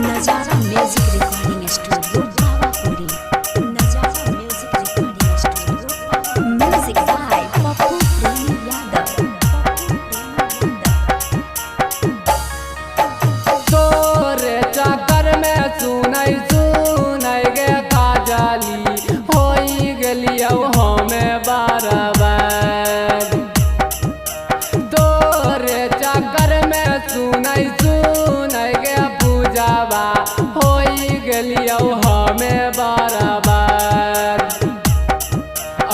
नजारा music recording studio Bawapuri. नजारा music recording studio music by Pappu Premi Yadav. तोरे चक्कर में सुनई सुनई गे काजली होई गेलियो हमें बराबर। तोरे चक्कर में सुनई सुनई गे पूजावा होई गेलियो हमें बराबर।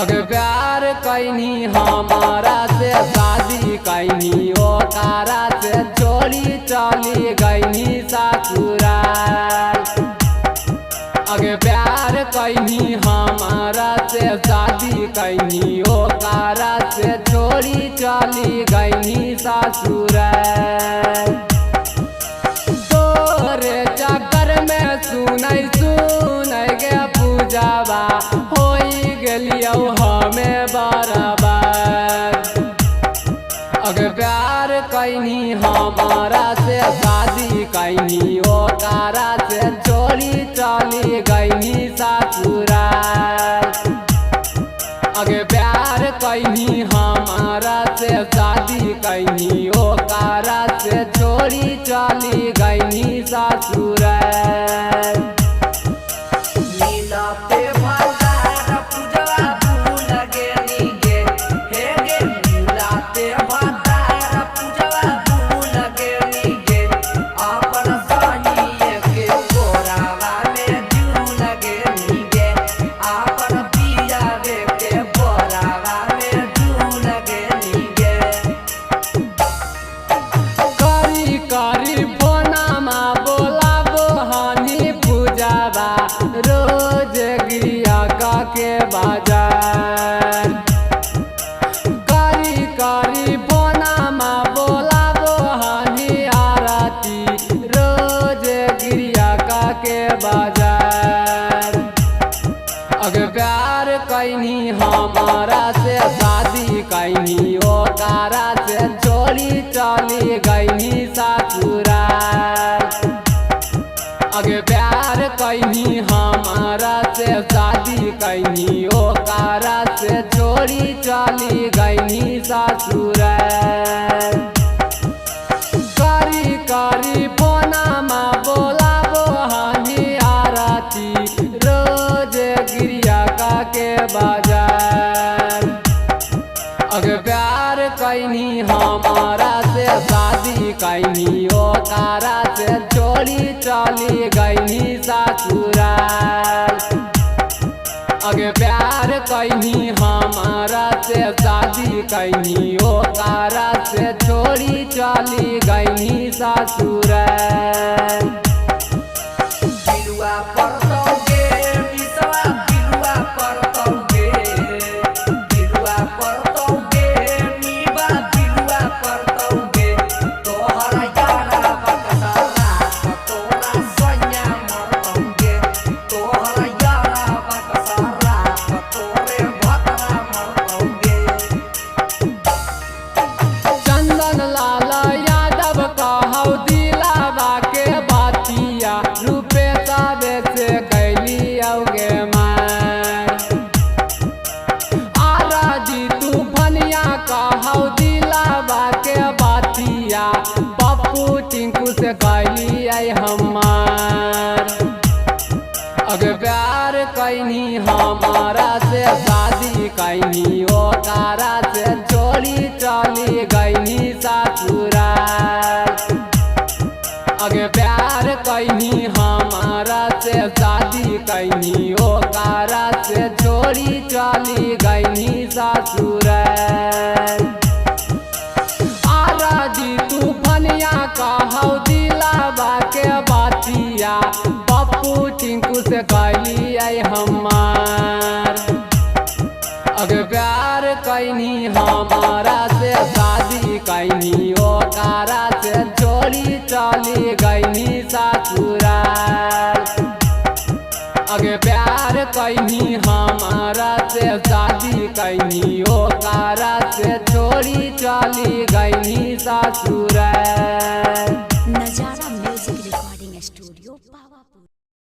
अगर प्यार कैनी हमारा से शादी कैनी ओकारा से छोड़ी चली गईनी ससुराल। अगर प्यार कैनी हमारा से शादी कैनी ओकारा से छोड़ी चली गईनी ससुराल। तोरे चक्कर में सुनई सुनई गे पूजावा होई गेलियो हमें बराबर। अगर प्यार कैनी हमारा से शादी कैनी ओकारा से छोड़ी चली गईनी ससुराल। अगर प्यार कैनी हमारा से शादी कैनी ओकारा से छोड़ी चली गईनी ससुराल। नीलाते भतार पूजवा भूल गेली गे हे गे। नीलाते भतार पूजवा भूल गेली गे। अपन सहिए के कोरावा में झूल गेली गे। अपन पियावे के बोरावा में झूल गेली गे। करी करी फोनमा बोलाबो हानि पूजावा रोज गिरिया के बाजार। करी करी फोनमा बोलाबो हानि आरती रोज गिरिया के बाजार। अगर प्यार कैनी हमारा से शादी कैनी ओकारा से छोड़ी चली गईनी ससुराल। अगर प्यार कैनी हमारा से शादी कैनी ओकारा से छोड़ी चली गईनी ससुराल। करी करी फोनमा बोलाबो हानि आरती रोज गिरिया के बाजार। अगर प्यार कैनी हमारा से शादी कैनी ओकारा से छोड़ी चली गईनी ससुराल। अगर प्यार कैनी हमारा से शादी कैनी ओकारा से छोड़ी चली गईनी ससुराल। बिलुआ परतौगे मिसवा बिलुआ परतौगे। बिलुआ परतौगे मीबा बिलुआ परतौगे। तोहरा यारा बकसारा तोरा सैया मरतौगे। तोहरा यारा बकसारा तोरे भतरा मरतौगे। चंदन लाल यादव कहौ दिलावा के बातिया रूपे साबे से कैली औगे मार। आरा जी तू भनिया कहौ दिलावा के बातिया पप्पू टिंकू से कैली आई हमार। अगर प्यार कैनी हमारा से शादी कैनी ओकारा से छोड़ी चली गईनी ससुराल। अगर प्यार कैनी हमारा से शादी कैनी ओकारा से छोड़ी चली गईनी ससुराल। आरा जी तू भनिया कहौ दिलावा के बातिया पप्पू टिंकू से कैली आई हमार। अगर प्यार कैनी हमारा से शादी कैनी ओकारा से छोड़ी चली गईनी ससुराल। अगर प्यार कैनी हमारा से शादी कैनी ओकारा से छोड़ी चली गईनी ससुराल। नजारा music recording studio. Studio Pawapur.